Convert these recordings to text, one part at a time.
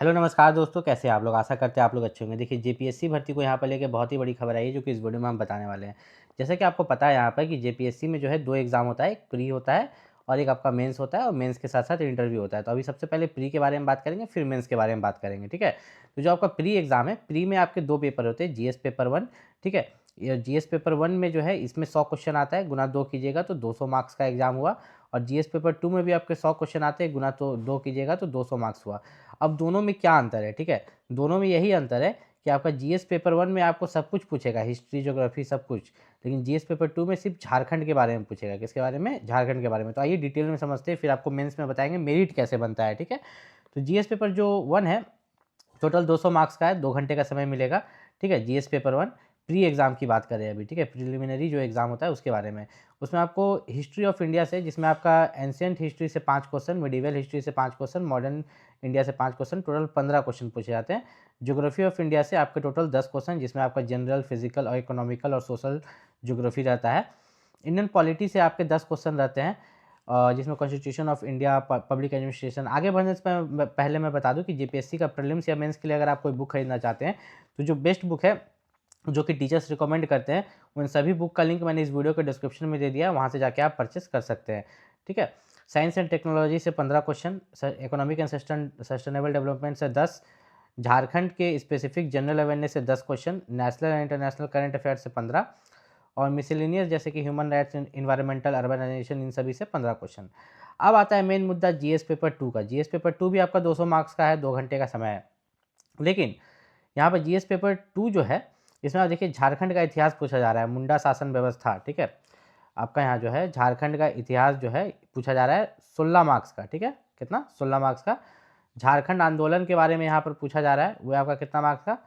Hello नमस्कार दोस्तों, कैसे हैं आप लोग। आशा करते हैं आप लोग अच्छे होंगे। देखिए जेपीएससी भर्ती को यहाँ पर लेके बहुत ही बड़ी खबर आई है जो कि इस वीडियो में हम बताने वाले हैं। जैसा कि आपको पता है यहाँ पर कि जेपीएससी में जो है 2 एग्ज़ाम होता है, एक प्री होता है और एक आपका मेंस होता है और मेंस के साथ-साथ इंटरव्यू होता है। तो अभी सबसे पहले प्री के बारे में बात करेंगे, फिर मेंस के बारे में बात करेंगे, ठीक है। तो जो आपका प्री एग्ज़ाम है, प्री में आपके 2 पेपर होते हैं, जीएस पेपर 1, ठीक है। ये जीएस पेपर 1 में जो है इसमें 100 क्वेश्चन आता है, गुना 2 कीजिएगा तो 200 मार्क्स का एग्ज़ाम हुआ। और जीएस पेपर 2 में भी आपके 100 क्वेश्चन आते हैं, गुना तो 2 कीजिएगा तो 200 मार्क्स हुआ। अब दोनों में क्या अंतर है, ठीक है? दोनों में यही अंतर है कि आपका जीएस पेपर 1 में आपको सब कुछ पूछेगा, हिस्ट्री, ज्योग्राफी सब कुछ। लेकिन जीएस पेपर 2 में सिर्फ झारखंड के बारे में पूछेगा। किसके बारे में? झारखंड के बारे में। तो आइए डिटेल में समझते हैं, फिर आपको मेंस में बताएँगे मेरिट कैसे बनता है, ठीक है? तो जीएस पेपर जो 1 है, टोटल 200 मार्क्स का है, 2 घंटे का समय मिलेगा, ठीक है। जीएस पेपर 1 प्री एग्ज़ाम की बात कर रहे हैं अभी, ठीक है। प्रिलिमिनरी जो एग्ज़ाम होता है उसके बारे में। उसमें आपको हिस्ट्री ऑफ इंडिया से, जिसमें आपका एंशिएंट हिस्ट्री से 5 क्वेश्चन, मिडिवल हिस्ट्री से 5 क्वेश्चन, मॉडर्न इंडिया से 5 क्वेश्चन, टोटल 15 क्वेश्चन पूछे जाते हैं। ज्योग्राफी ऑफ इंडिया से आपके टोटल 10 क्वेश्चन, जिसमें आपका जनरल, फिजिकल और इकोनॉमिकल और सोशल ज्योग्राफी रहता है। इंडियन पॉलिटी से आपके 10 क्वेश्चन रहते हैं, जिसमें constitution of India, public administration. आगे बढ़ने से पहले मैं बता दूं कि जेपीएससी का प्रीलिम्स या मेंस के लिए अगर आप कोई बुक खरीदना चाहते हैं, तो जो बेस्ट बुक है, जो कि टीचर्स रिकमेंड करते हैं, उन सभी बुक का लिंक मैंने इस वीडियो के डिस्क्रिप्शन में दे दिया है, वहाँ से जाके आप परचेस कर सकते हैं, ठीक है। साइंस एंड टेक्नोलॉजी से 15 question, economic and sustainable development से 10, झारखंड के स्पेसिफिक जनरल अवेयरनेस से 10 question, national and international current affair से 15 और मिसलेनियस जैसे कि ह्यूमन राइट्स, इन्वायरमेंटल, अर्बनाइजेशन, इन सभी से 15 क्वेश्चन। अब आता है मेन मुद्दा जीएस पेपर 2 का। जीएस पेपर 2 भी आपका 200 मार्क्स का है, 2 घंटे का समय है। लेकिन यहाँ पर जीएस पेपर 2 जो है, इसमें आप देखिए झारखंड का इतिहास पूछा जा रहा है, मुंडा शासन व्यवस्था, ठीक है। आपका यहाँ जो है झारखंड का इतिहास जो है पूछा जा रहा है 16 मार्क्स का, ठीक है। कितना? 16 मार्क्स का। झारखंड आंदोलन के बारे में यहाँ पर पूछा जा रहा है, वो आपका कितना मार्क्स का?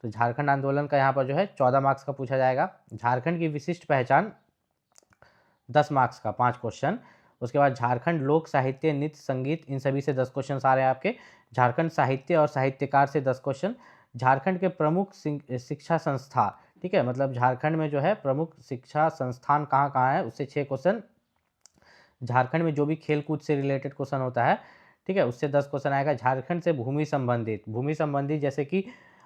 तो झारखंड आंदोलन का यहाँ पर जो है 14 मार्क्स का पूछा जाएगा। झारखंड की विशिष्ट पहचान 10 मार्क्स का 5 क्वेश्चन। उसके बाद झारखंड लोक साहित्य, नृत्य, संगीत, इन सभी से 10 क्वेश्चन आ रहे हैं आपके। झारखंड साहित्य और साहित्यकार से 10 क्वेश्चन। झारखंड के प्रमुख शिक्षा संस्था, ठीक है, मतलब झारखंड में जो है प्रमुख शिक्षा संस्थान कहाँ कहाँ है, उससे 6 क्वेश्चन। झारखंड में जो भी खेल कूद से रिलेटेड क्वेश्चन होता है, ठीक है, उससे 10 क्वेश्चन आएगा। झारखंड से भूमि संबंधित जैसे कि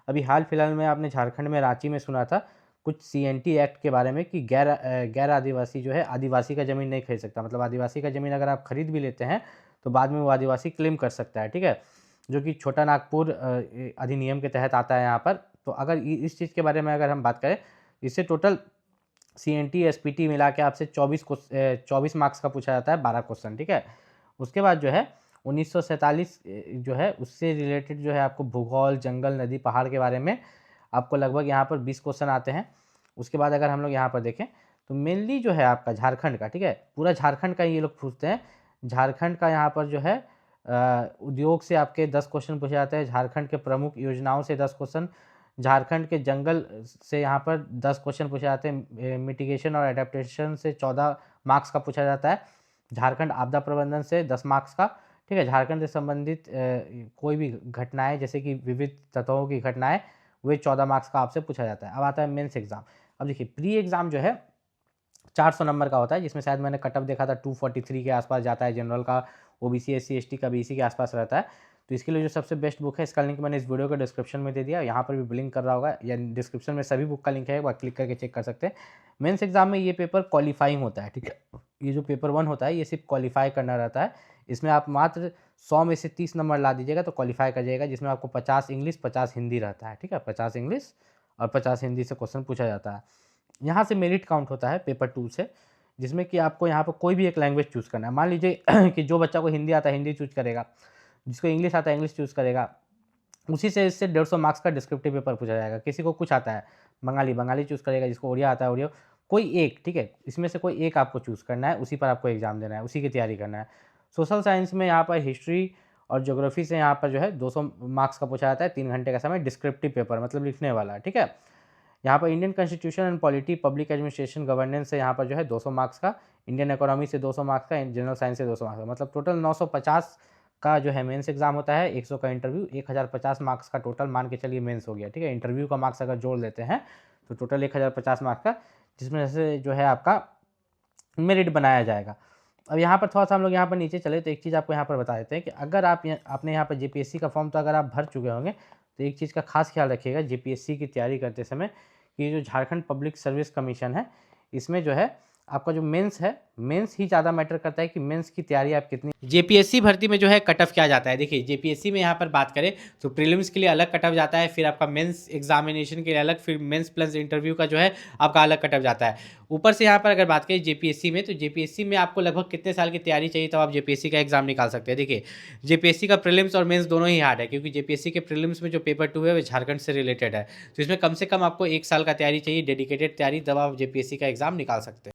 अभी हाल फिलहाल में आपने झारखंड में रांची में सुना था कुछ सीएनटी एक्ट के बारे में कि गैर आदिवासी जो है, आदिवासी का ज़मीन नहीं खरीद सकता। मतलब आदिवासी का ज़मीन अगर आप खरीद भी लेते हैं तो बाद में वो आदिवासी क्लेम कर सकता है, ठीक है, जो कि छोटा नागपुर अधिनियम के तहत आता है यहाँ पर। तो अगर इस चीज़ के बारे में अगर हम बात करें, इससे टोटल सीएनटी एसपीटी मिला के आपसे 24 मार्क्स का पूछा जाता है, 12 क्वेश्चन, ठीक है। उसके बाद जो है 1947 जो है उससे रिलेटेड जो है आपको भूगोल, जंगल, नदी, पहाड़ के बारे में आपको लगभग यहाँ पर 20 क्वेश्चन आते हैं। उसके बाद अगर हम लोग यहाँ पर देखें तो मेनली जो है आपका झारखंड का, ठीक है, पूरा झारखंड का ये लोग पूछते हैं। झारखंड का यहाँ पर जो है उद्योग से आपके 10 क्वेश्चन पूछे जाते हैं। झारखंड के प्रमुख योजनाओं से 10 क्वेश्चन। झारखंड के जंगल से यहाँ पर 10 क्वेश्चन पूछे जाते हैं। मिटिगेशन और एडेप्टेशन से 14 मार्क्स का पूछा जाता है। झारखंड आपदा प्रबंधन से 10 मार्क्स का, ठीक है। झारखंड से संबंधित कोई भी घटनाएं जैसे कि विविध तत्वों की घटनाएं, वे 14 मार्क्स का आपसे पूछा जाता है। अब आता है मेंस एग्जाम। अब देखिए प्री एग्जाम जो है 400 नंबर का होता है, जिसमें शायद मैंने कट ऑफ देखा था 243 के आसपास जाता है। जनरल का, ओबीसी, एससी, एसटी का भी इसी के आसपास रहता है। तो इसके लिए जो सबसे बेस्ट बुक है, इसका लिंक मैंने इस वीडियो के डिस्क्रिप्शन में दे दिया, यहाँ पर भी ब्लिंक कर रहा होगा, या डिस्क्रिप्शन में सभी बुक का लिंक है, एक बार क्लिक करके चेक कर सकते हैं। मेंस एग्जाम में ये पेपर क्वालिफाइंग होता है, ठीक है। ये जो पेपर 1 होता है ये सिर्फ क्वालिफाई करना रहता है। इसमें आप मात्र 100 में से 30 नंबर ला दीजिएगा तो क्वालिफाई कर जाएगा, जिसमें आपको 50 इंग्लिश, 50 हिंदी रहता है, ठीक है। 50 इंग्लिश और 50 हिंदी से क्वेश्चन पूछा जाता है। यहाँ से मेरिट काउंट होता है पेपर 2 से, जिसमें कि आपको यहाँ पर कोई भी एक लैंग्वेज चूज़ करना है। मान लीजिए कि जो बच्चा को हिंदी आता है हिंदी चूज़ करेगा, जिसको इंग्लिश आता है इंग्लिश चूज़ करेगा, उसी से इससे 150 मार्क्स का डिस्क्रिप्टिव पेपर पूछा जाएगा। किसी को कुछ आता है, बंगाली चूज़ करेगा, जिसको उड़िया आता है उड़िया, कोई एक, ठीक है, इसमें से कोई एक आपको चूज़ करना है, उसी पर आपको एग्जाम देना है, उसी की तैयारी करना है। सोशल साइंस में यहाँ पर हिस्ट्री और ज्योग्राफी से यहाँ पर जो है 200 मार्क्स का पूछा जाता है, 3 घंटे का समय, डिस्क्रिप्टिव पेपर मतलब लिखने वाला, ठीक है। यहाँ पर Indian constitution and polity, public administration, governance से यहाँ पर जो है 200 मार्क्स का, इंडियन इकोनॉमी से 200 मार्क्स का, जनरल साइंस से 200 मार्क्स का, मतलब टोटल 950 का जो है मेंस एग्जाम होता है। 100 का इंटरव्यू, 1050 मार्क्स का टोटल मान के चलिए मेंस हो गया, ठीक है। इंटरव्यू का मार्क्स अगर जोड़ लेते हैं तो टोटल 1050 मार्क्स का, जिसमें से जो है आपका मेरिट बनाया जाएगा। अब यहाँ पर थोड़ा-सा हम लोग यहाँ पर नीचे चले तो एक चीज़ आपको यहाँ पर बता देते हैं कि अगर आपने यहाँ पर जेपीएससी का फॉर्म तो अगर आप भर चुके होंगे, तो एक चीज़ का खास ख्याल रखिएगा जेपीएससी की तैयारी करते समय कि जो झारखंड पब्लिक सर्विस कमीशन है, इसमें जो है आपका जो मेंस है, मेंस ही ज़्यादा मैटर करता है कि मेंस की तैयारी आप कितनी। जेपीएससी भर्ती में जो है कट ऑफ क्या जाता है, देखिए जेपीएससी में यहाँ पर बात करें तो प्रीलिम्स के लिए अलग कट ऑफ जाता है, फिर आपका मेंस एग्जामिनेशन के लिए अलग, फिर मेंस प्लस इंटरव्यू का जो है आपका अलग कट ऑफ जाता है। ऊपर से यहाँ पर अगर बात करें जेपीएससी में, तो जेपीएससी में आपको लगभग कितने साल की तैयारी चाहिए तब आप जेपीएससी का एग्जाम निकाल सकते हैं। देखिए जेपीएससी का प्रीलिम्स और मेंस दोनों ही हार्ड है, क्योंकि जेपीएससी के प्रीलिम्स में जो पेपर 2 है वो झारखंड से रिलेटेड है, तो इसमें कम से कम आपको 1 साल का तैयारी चाहिए, डेडिकेटेड तैयारी, तब आप जेपीएससी का एग्जाम निकाल सकते हैं।